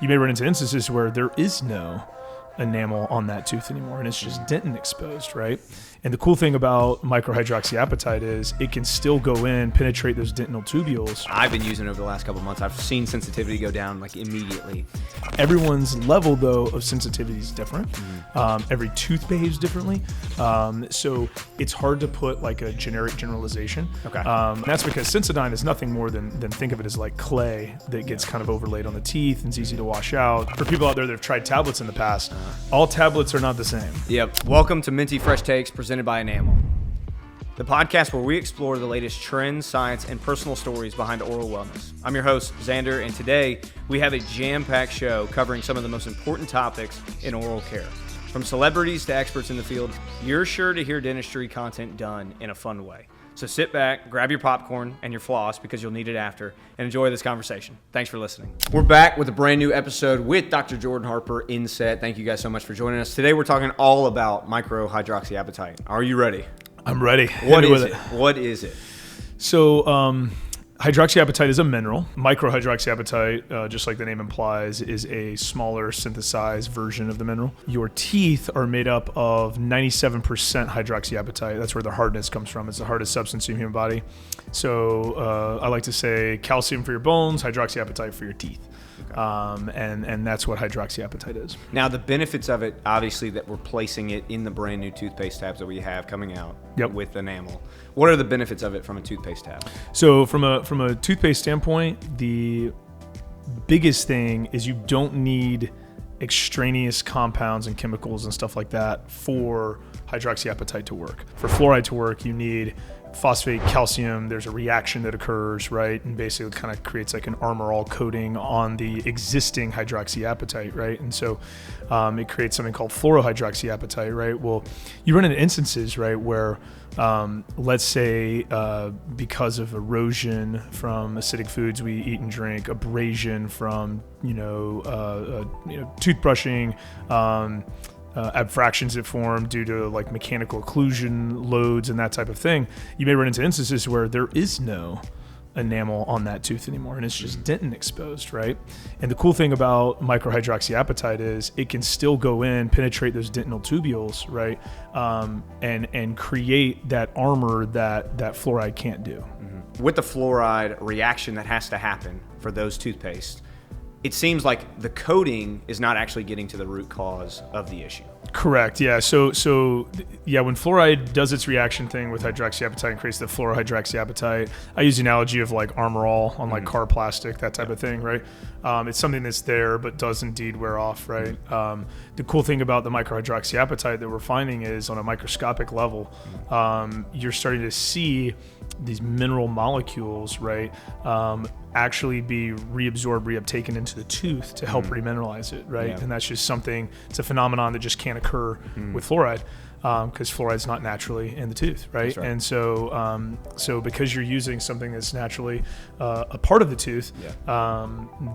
you may run into instances where there is no enamel on that tooth anymore, and it's just dentin exposed, right? And the cool thing about microhydroxyapatite is it can still go in, penetrate those dentinal tubules. I've been using it over the last couple of months. I've seen sensitivity go down like immediately. Everyone's level, though, of sensitivity is different. Every tooth behaves differently. So it's hard to put like a generic generalization. Okay. That's because Sensodyne is nothing more than think of it as like clay that gets kind of overlaid on the teeth and it's easy to wash out. For people out there that have tried tablets in the past, all tablets are not the same. Yep. Welcome to Minty Fresh Takes presented by Enamel, the podcast where we explore the latest trends, science, and personal stories behind oral wellness. I'm your host, Xander, and today we have a jam-packed show covering some of the most important topics in oral care. From celebrities to experts in the field, you're sure to hear dentistry content done in a fun way. So sit back, grab your popcorn and your floss because you'll need it after, and enjoy this conversation. Thanks for listening. We're back with a brand new episode with Dr. Jordan Harper in set. Thank you guys so much for joining us. Today we're talking all about microhydroxyapatite. Are you ready? I'm ready. What is it? What is it? So, hydroxyapatite is a mineral. Microhydroxyapatite, just like the name implies, is a smaller synthesized version of the mineral. Your teeth are made up of 97% hydroxyapatite. That's where the hardness comes from. It's the hardest substance in the human body. So I like to say calcium for your bones, hydroxyapatite for your teeth. And that's what hydroxyapatite is. Now, the benefits of it, obviously, that we're placing it in the brand new toothpaste tabs that we have coming out with Enamel. What are the benefits of it from a toothpaste tab? So from a toothpaste standpoint, the biggest thing is you don't need extraneous compounds and chemicals and stuff like that for hydroxyapatite to work. For fluoride to work, you need phosphate, calcium. There's a reaction that occurs, right? And basically it kind of creates like an Armor All coating on the existing hydroxyapatite, right? And so it creates something called fluorohydroxyapatite, right? Well, you run into instances, right, where let's say because of erosion from acidic foods we eat and drink, abrasion from toothbrushing, abfractions that form due to like mechanical occlusion loads and that type of thing, you may run into instances where there is no enamel on that tooth anymore, and it's just dentin exposed, right? And the cool thing about microhydroxyapatite is it can still go in, penetrate those dentinal tubules, right? And create that armor that fluoride can't do. With the fluoride reaction that has to happen for those toothpaste, it seems like the coating is not actually getting to the root cause of the issue. Correct. Yeah. So when fluoride does its reaction thing with hydroxyapatite and creates the fluorohydroxyapatite, I use the analogy of like Armor All on like car plastic, that type of thing, right? It's something that's there but does indeed wear off, right? The cool thing about the microhydroxyapatite that we're finding is on a microscopic level, you're starting to see these mineral molecules, right, actually be reabsorbed, reuptaken into the tooth to help remineralize it, right? Yeah. And that's just something, it's a phenomenon that just can't occur with fluoride because fluoride's not naturally in the tooth, right? That's right. And so because you're using something that's naturally a part of the tooth,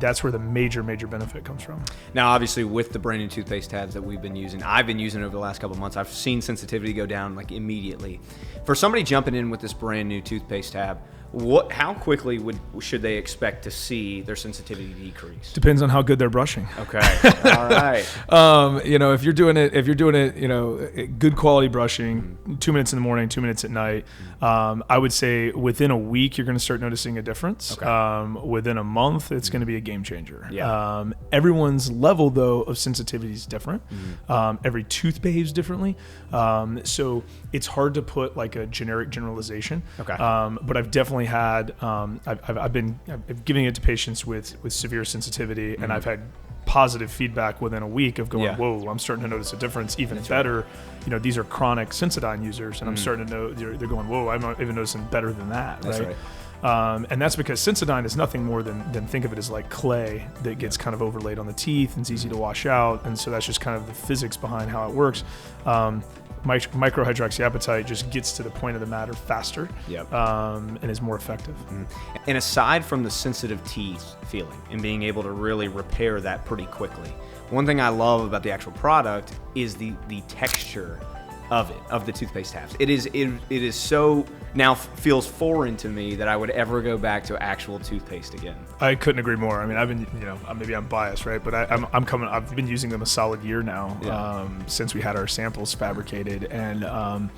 that's where the major benefit comes from. Now, obviously, with the brand new toothpaste tabs that I've been using over the last couple of months, I've seen sensitivity go down like immediately. For somebody jumping in with this brand new toothpaste tab, how quickly should they expect to see their sensitivity decrease? Depends on how good they're brushing. Okay. All right. If you're doing it, good quality brushing, 2 minutes in the morning, 2 minutes at night, I would say within a week, you're going to start noticing a difference. Okay. Within a month, it's going to be a game changer. Yeah. Everyone's level, though, of sensitivity is different. Every tooth behaves differently. So it's hard to put like a generic generalization. Okay. But I've definitely had, I've been giving it to patients with severe sensitivity, and I've had positive feedback within a week of going, whoa, I'm starting to notice a difference. Even That's better, right. These are chronic Sensodyne users, and I'm starting to know they're going, whoa, I'm even noticing better than that. That's right. And that's because Sensodyne is nothing more than think of it as like clay that gets kind of overlaid on the teeth and it's easy to wash out, and so that's just kind of the physics behind how it works. Microhydroxyapatite just gets to the point of the matter faster, and is more effective. And aside from the sensitive teeth feeling and being able to really repair that pretty quickly, one thing I love about the actual product is the texture of the toothpaste tabs. It is so now feels foreign to me that I would ever go back to actual toothpaste again. I couldn't agree more. I mean, I've been, maybe I'm biased, right? But I've been using them a solid year now, since we had our samples fabricated. And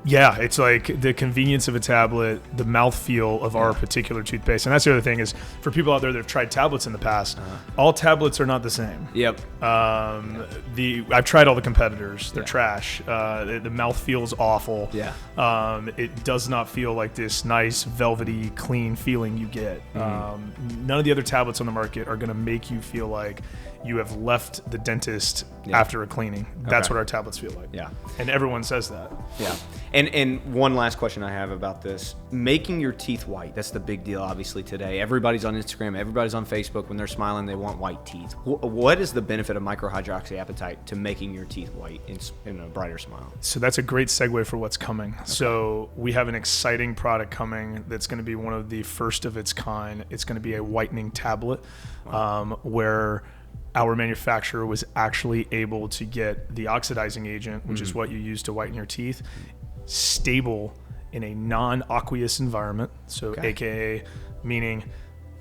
yeah, it's like the convenience of a tablet, the mouthfeel of our particular toothpaste. And that's the other thing is, for people out there that have tried tablets in the past, all tablets are not the same. Yep. I've tried all the competitors. They're trash. The mouthfeel is awful. Yeah. It does not feel like this nice, velvety, clean feeling you get. None of the other tablets on the market are going to make you feel like you have left the dentist after a cleaning. That's what our tablets feel like. Yeah. And everyone says that. Yeah. And one last question I have about this. Making your teeth white, that's the big deal obviously today. Everybody's on Instagram, everybody's on Facebook. When they're smiling, they want white teeth. What is the benefit of microhydroxyapatite to making your teeth white in a brighter smile? So that's a great segue for what's coming. Okay. So we have an exciting product coming that's going to be one of the first of its kind. It's going to be a whitening tablet, where our manufacturer was actually able to get the oxidizing agent, which is what you use to whiten your teeth, stable in a non-aqueous environment. So AKA meaning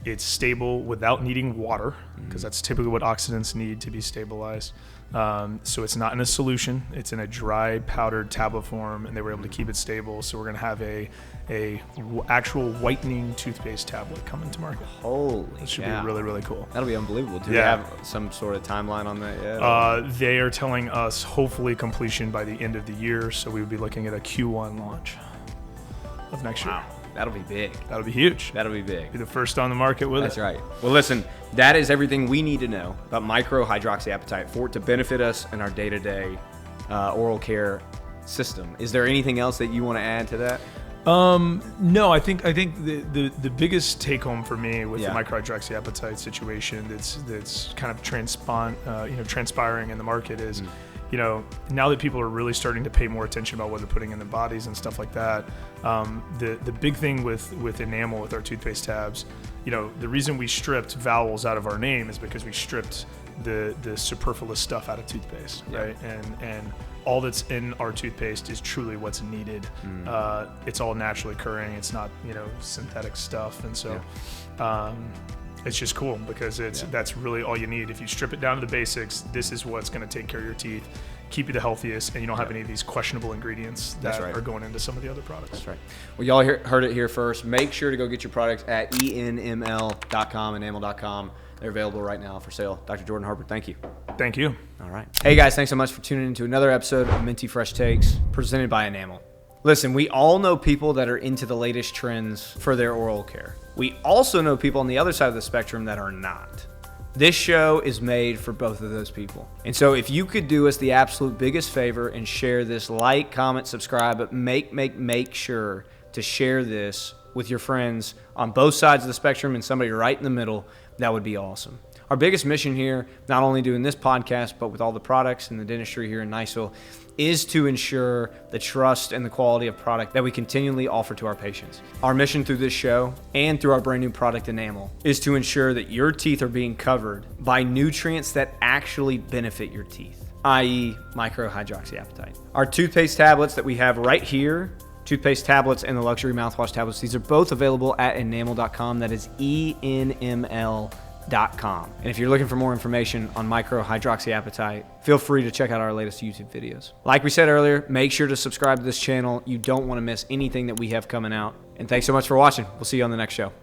it's stable without needing water, because that's typically what oxidants need to be stabilized. So it's not in a solution, it's in a dry powdered tablet form, and they were able to keep it stable. So we're going to have a actual whitening toothpaste tablet coming to market. Holy It should be really, really cool. That'll be unbelievable. Do they have some sort of timeline on that yet? They are telling us hopefully completion by the end of the year, so we would be looking at a Q1 launch of next year. That'll be big. That'll be huge. That'll be big. Be the first on the market with That's right. Well, listen, that is everything we need to know about microhydroxyapatite for it to benefit us in our day-to-day oral care system. Is there anything else that you want to add to that? No, I think the biggest take home for me with the microhydroxyapatite situation that's kind of transpiring in the market is, now that people are really starting to pay more attention about what they're putting in their bodies and stuff like that, the big thing with Enamel, with our toothpaste tabs, the reason we stripped vowels out of our name is because we stripped the superfluous stuff out of toothpaste, right? And all that's in our toothpaste is truly what's needed. It's all naturally occurring. It's not, synthetic stuff. And so it's just cool because that's really all you need. If you strip it down to the basics, this is what's going to take care of your teeth, keep you the healthiest, and you don't have any of these questionable ingredients that are going into some of the other products. That's right. Well, y'all heard it here first. Make sure to go get your products at enml.com, enamel.com. They're available right now for sale. Dr. Jordan Harper, thank you. Thank you. All right. Hey, guys, thanks so much for tuning in to another episode of Minty Fresh Takes, presented by Enamel. Listen, we all know people that are into the latest trends for their oral care. We also know people on the other side of the spectrum that are not. This show is made for both of those people. And so if you could do us the absolute biggest favor and share this, like, comment, subscribe, but make sure to share this with your friends on both sides of the spectrum and somebody right in the middle, that would be awesome. Our biggest mission here, not only doing this podcast, but with all the products and the dentistry here in Niceville, is to ensure the trust and the quality of product that we continually offer to our patients. Our mission through this show and through our brand new product Enamel is to ensure that your teeth are being covered by nutrients that actually benefit your teeth, i.e. microhydroxyapatite. Our toothpaste tablets that we have right here, toothpaste tablets and the luxury mouthwash tablets, these are both available at enamel.com. That is ENML.com. And if you're looking for more information on microhydroxyapatite, feel free to check out our latest YouTube videos. Like we said earlier, make sure to subscribe to this channel. You don't want to miss anything that we have coming out. And thanks so much for watching. We'll see you on the next show.